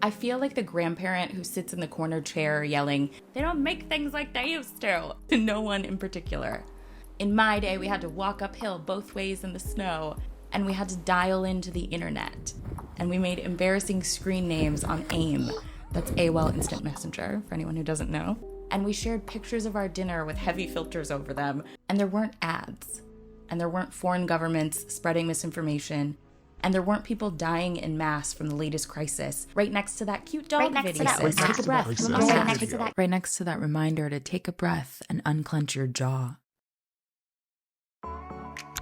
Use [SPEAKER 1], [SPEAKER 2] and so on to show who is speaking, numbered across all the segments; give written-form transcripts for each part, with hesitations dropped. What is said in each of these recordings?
[SPEAKER 1] I feel like the grandparent who sits in the corner chair yelling, "They don't make things like they used to no one in particular. In my day, we had to walk uphill both ways in the snow, and we had to dial into the internet. And we made embarrassing screen names on AIM. That's AOL Instant Messenger, for anyone who doesn't know. And we shared pictures of our dinner with heavy filters over them. And there weren't ads. And there weren't foreign governments spreading misinformation. And there weren't people dying en masse from the latest crisis. Right next to that cute dog video. Take a breath. Right next to that reminder to take a breath and unclench your jaw.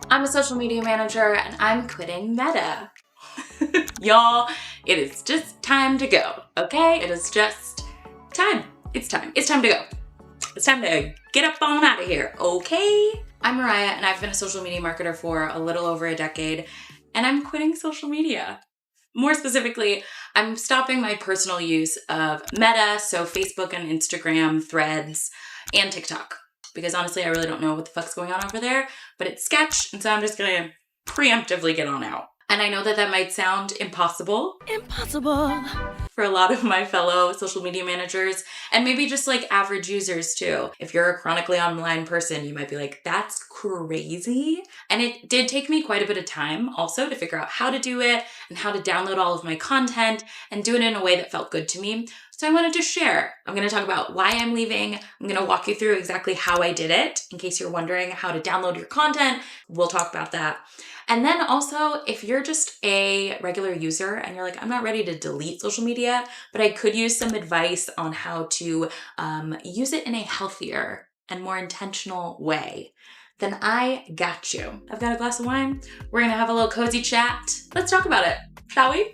[SPEAKER 1] I'm a social media manager and I'm quitting Meta. Y'all, it is just time to go, okay? It is just time. It's time. It's time to go. It's time to get up on out of here, okay? I'm Mariah and I've been a social media marketer for a little over a decade and I'm quitting social media. More specifically, I'm stopping my personal use of Meta, so Facebook and Instagram, Threads, and TikTok. Because honestly, I really don't know what the fuck's going on over there, but it's sketch, and so I'm just gonna preemptively get on out. And I know that that might sound impossible. Impossible! For a lot of my fellow social media managers, and maybe just like average users too. If you're a chronically online person, you might be like, that's crazy. And it did take me quite a bit of time also to figure out how to do it and how to download all of my content and do it in a way that felt good to me. So I wanted to share. I'm going to talk about why I'm leaving. I'm going to walk you through exactly how I did it. In case you're wondering how to download your content, we'll talk about that. And then also, if you're just a regular user and you're like, I'm not ready to delete social media, but I could use some advice on how to use it in a healthier and more intentional way, then I got you. I've got a glass of wine. We're going to have a little cozy chat. Let's talk about it, shall we?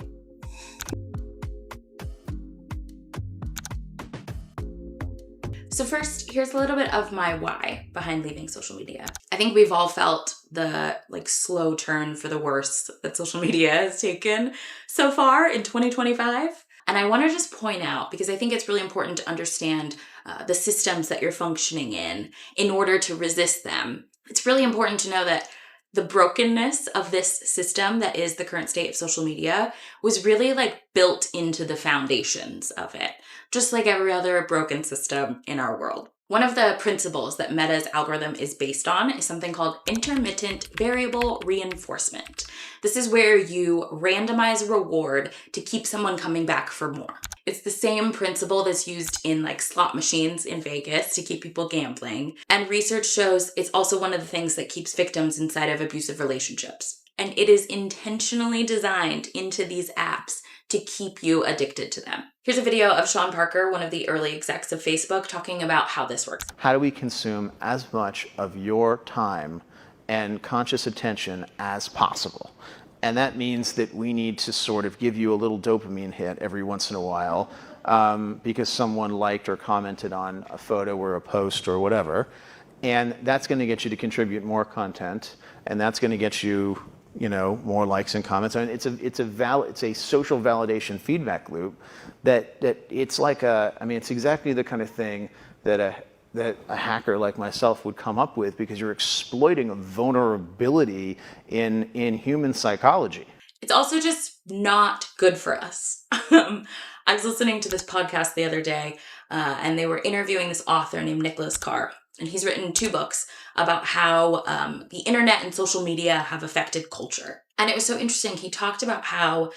[SPEAKER 1] So first, here's a little bit of my why behind leaving social media. I think we've all felt the slow turn for the worse that social media has taken so far in 2025. And I want to just point out, because I think it's really important to understand the systems that you're functioning in order to resist them. It's really important to know that the brokenness of this system that is the current state of social media was really built into the foundations of it, just like every other broken system in our world. One of the principles that Meta's algorithm is based on is something called intermittent variable reinforcement. This is where you randomize a reward to keep someone coming back for more. It's the same principle that's used in slot machines in Vegas to keep people gambling. And research shows it's also one of the things that keeps victims inside of abusive relationships. And it is intentionally designed into these apps to keep you addicted to them. Here's a video of Sean Parker, one of the early execs of Facebook, talking about how this works.
[SPEAKER 2] How do we consume as much of your time and conscious attention as possible? And that means that we need to sort of give you a little dopamine hit every once in a while because someone liked or commented on a photo or a post or whatever. And that's going to get you to contribute more content, and that's going to get you more likes and comments. I mean, it's a social validation feedback loop that it's it's exactly the kind of thing that a hacker like myself would come up with, because you're exploiting a vulnerability in human psychology.
[SPEAKER 1] It's also just not good for us. I was listening to this podcast the other day, and they were interviewing this author named Nicholas Carr. And he's written 2 books about how the internet and social media have affected culture. And it was so interesting. He talked about how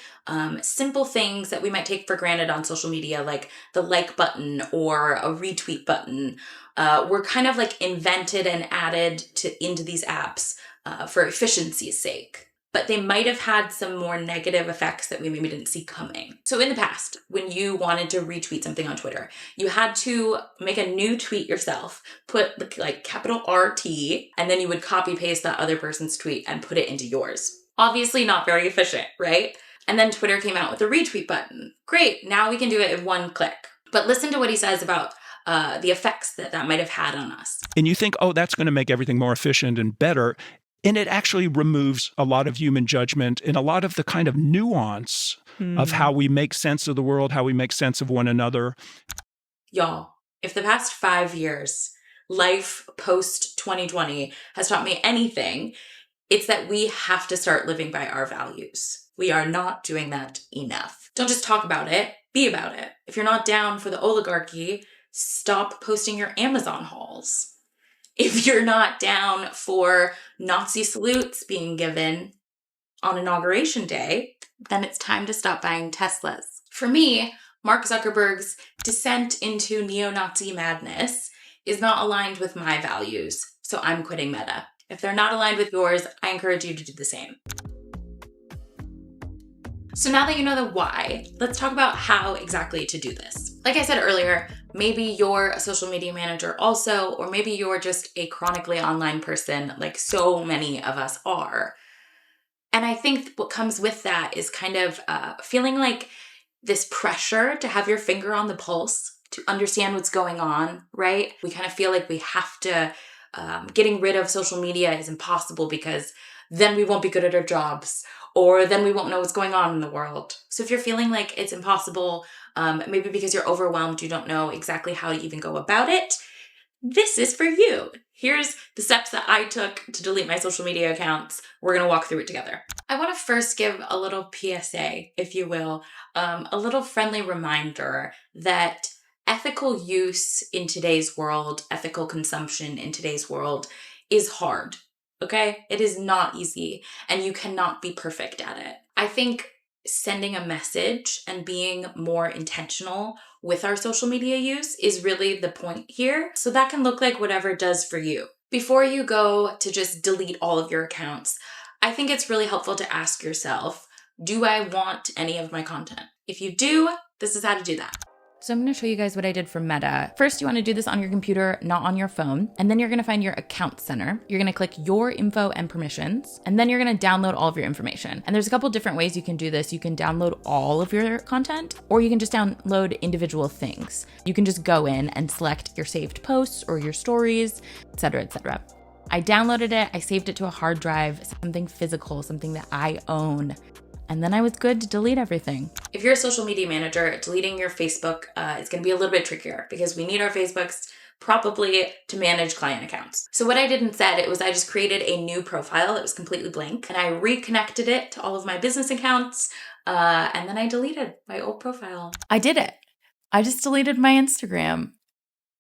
[SPEAKER 1] simple things that we might take for granted on social media, like the like button or a retweet button, were kind of invented and added into these apps for efficiency's sake. But they might have had some more negative effects that we maybe didn't see coming. So in the past, when you wanted to retweet something on Twitter, you had to make a new tweet yourself, put capital RT, and then you would copy paste that other person's tweet and put it into yours. Obviously not very efficient, right? And then Twitter came out with a retweet button. Great, now we can do it in one click. But listen to what he says about the effects that might have had on us.
[SPEAKER 3] And you think, oh, that's going to make everything more efficient and better. And it actually removes a lot of human judgment and a lot of the kind of nuance of how we make sense of the world, how we make sense of one another.
[SPEAKER 1] Y'all, if the past 5 years, life post 2020 has taught me anything, it's that we have to start living by our values. We are not doing that enough. Don't just talk about it. be about it. If you're not down for the oligarchy, stop posting your Amazon hauls. If you're not down for Nazi salutes being given on Inauguration Day, then it's time to stop buying Teslas. For me, Mark Zuckerberg's descent into neo-Nazi madness is not aligned with my values, so I'm quitting Meta. If they're not aligned with yours, I encourage you to do the same. So now that you know the why, let's talk about how exactly to do this. Like I said earlier, maybe you're a social media manager also, or maybe you're just a chronically online person like so many of us are. And I think what comes with that is kind of feeling like this pressure to have your finger on the pulse, to understand what's going on, right? We kind of feel like we have to, getting rid of social media is impossible because then we won't be good at our jobs, or then we won't know what's going on in the world. So if you're feeling like it's impossible, maybe because you're overwhelmed, you don't know exactly how to even go about it, this is for you. Here's the steps that I took to delete my social media accounts. We're gonna walk through it together. I wanna first give a little PSA, if you will, a little friendly reminder that ethical use in today's world, ethical consumption in today's world is hard, okay? It is not easy, and you cannot be perfect at it. I think sending a message and being more intentional with our social media use is really the point here. So that can look like whatever it does for you. Before you go to just delete all of your accounts, I think it's really helpful to ask yourself, do I want any of my content? If you do, this is how to do that. So I'm going to show you guys what I did for Meta. First, you want to do this on your computer, not on your phone. And then you're going to find your account center. You're going to click your info and permissions. And then you're going to download all of your information. And there's a couple different ways you can do this. You can download all of your content, or you can just download individual things. You can just go in and select your saved posts or your stories, etc., etc. I downloaded it. I saved it to a hard drive, something physical, something that I own. And then I was good to delete everything. If you're a social media manager, deleting your Facebook is going to be a little bit trickier because we need our Facebooks probably to manage client accounts. So what I did instead, I just created a new profile that was completely blank, and I reconnected it to all of my business accounts, and then I deleted my old profile. I did it. I just deleted my Instagram,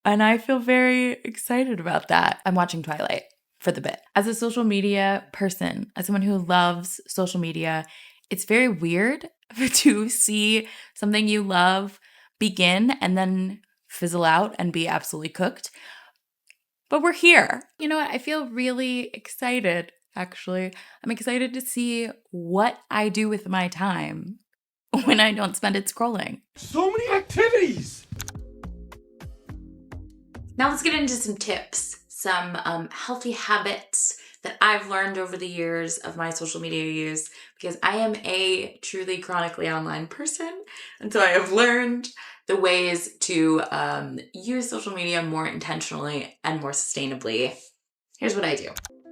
[SPEAKER 1] and I feel very excited about that. I'm watching Twilight for the bit. As a social media person, as someone who loves social media, it's very weird to see something you love begin and then fizzle out and be absolutely cooked. But we're here. You know what? I feel really excited, actually. I'm excited to see what I do with my time when I don't spend it scrolling.
[SPEAKER 4] So many activities!
[SPEAKER 1] Now let's get into some tips, some healthy habits that I've learned over the years of my social media use, because I am a truly chronically online person. And so I have learned the ways to use social media more intentionally and more sustainably. Here's what I do.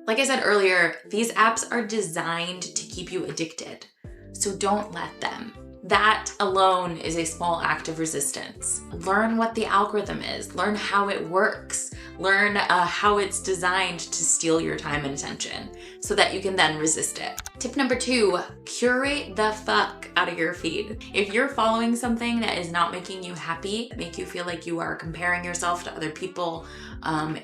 [SPEAKER 1] Like I said earlier, these apps are designed to keep you addicted. So don't let them. That alone is a small act of resistance. Learn what the algorithm is. Learn how it works. Learn how it's designed to steal your time and attention so that you can then resist it. Tip number 2, curate the fuck out of your feed. If you're following something that is not making you happy, make you feel like you are comparing yourself to other people,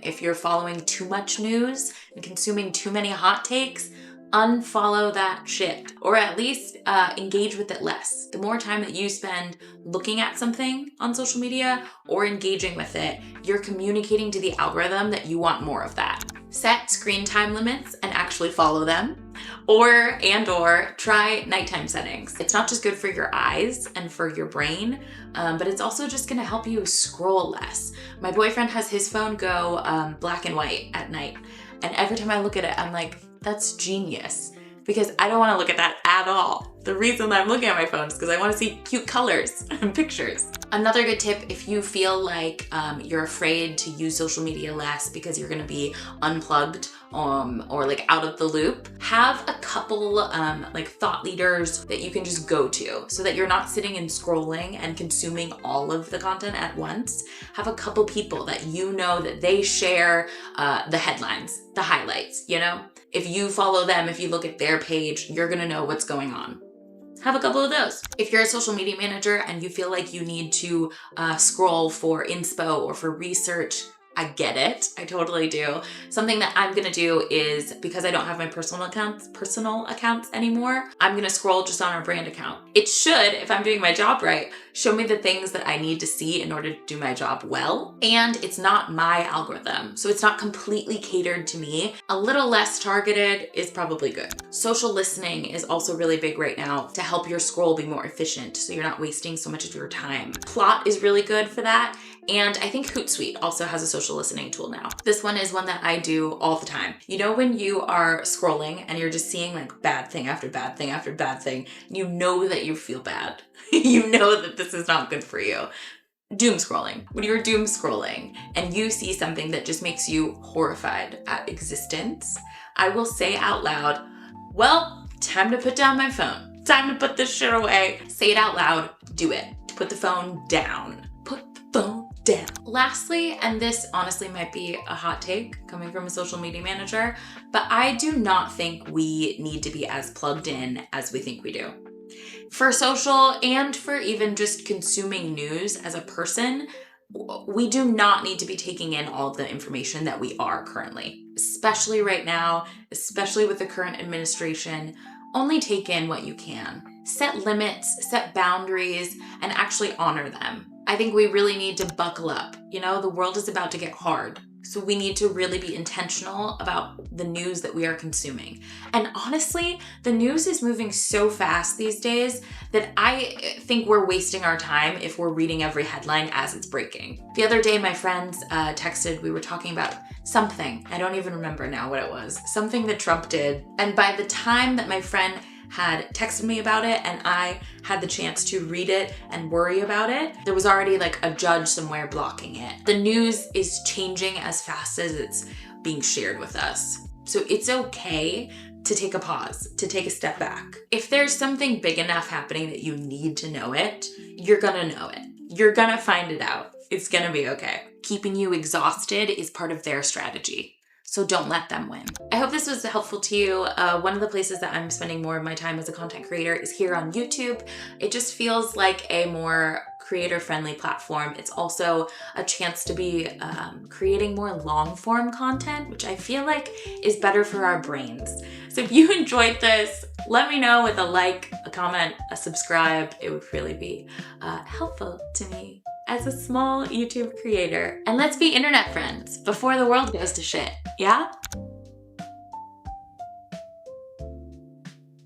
[SPEAKER 1] if you're following too much news and consuming too many hot takes, unfollow that shit, or at least engage with it less. The more time that you spend looking at something on social media or engaging with it, you're communicating to the algorithm that you want more of that. Set screen time limits and actually follow them, or try nighttime settings. It's not just good for your eyes and for your brain, but it's also just gonna help you scroll less. My boyfriend has his phone go black and white at night, and every time I look at it, I'm like, that's genius, because I don't want to look at that at all. The reason I'm looking at my phone is because I want to see cute colors and pictures. Another good tip, if you feel like you're afraid to use social media less because you're going to be unplugged or like out of the loop, have a couple like thought leaders that you can just go to so that you're not sitting and scrolling and consuming all of the content at once. Have a couple people that you know that they share the headlines, the highlights, you know? If you follow them, if you look at their page, you're gonna know what's going on. have a couple of those. If you're a social media manager and you feel like you need to scroll for inspo or for research, I get it. I totally do. Something that I'm gonna do is, because I don't have my personal accounts anymore, I'm gonna scroll just on our brand account. It should, if I'm doing my job right, show me the things that I need to see in order to do my job well. And it's not my algorithm, so it's not completely catered to me. A little less targeted is probably good. Social listening is also really big right now to help your scroll be more efficient, so you're not wasting so much of your time. Plot is really good for that. And I think Hootsuite also has a social listening tool now. This one is one that I do all the time. You know, when you are scrolling and you're just seeing like bad thing after bad thing after bad thing, you know that you feel bad. You know that this is not good for you. Doom scrolling. When you're doom scrolling and you see something that just makes you horrified at existence, I will say out loud, well, time to put down my phone. Time to put this shit away. Say it out loud, do it. Put the phone down. Put the phone down. Lastly, and this honestly might be a hot take coming from a social media manager, but I do not think we need to be as plugged in as we think we do. For social and for even just consuming news as a person, we do not need to be taking in all the information that we are currently, especially right now, especially with the current administration. Only take in what you can. Set limits, set boundaries, and actually honor them. I think we really need to buckle up. You know, the world is about to get hard. So we need to really be intentional about the news that we are consuming. And honestly, the news is moving so fast these days that I think we're wasting our time if we're reading every headline as it's breaking. The other day, my friends texted, we were talking about something. I don't even remember now what it was. Something that Trump did. And by the time that my friend had texted me about it and I had the chance to read it and worry about it, there was already like a judge somewhere blocking it. The news is changing as fast as it's being shared with us. So it's okay to take a pause, to take a step back. If there's something big enough happening that you need to know it, you're gonna know it. You're gonna find it out. It's gonna be okay. Keeping you exhausted is part of their strategy. So don't let them win. I hope this was helpful to you. One of the places that I'm spending more of my time as a content creator is here on YouTube. It just feels like a more creator-friendly platform. It's also a chance to be creating more long-form content, which I feel like is better for our brains. So if you enjoyed this, let me know with a like, a comment, a subscribe. It would really be helpful to me as a small YouTube creator. And let's be internet friends before the world goes to shit, yeah?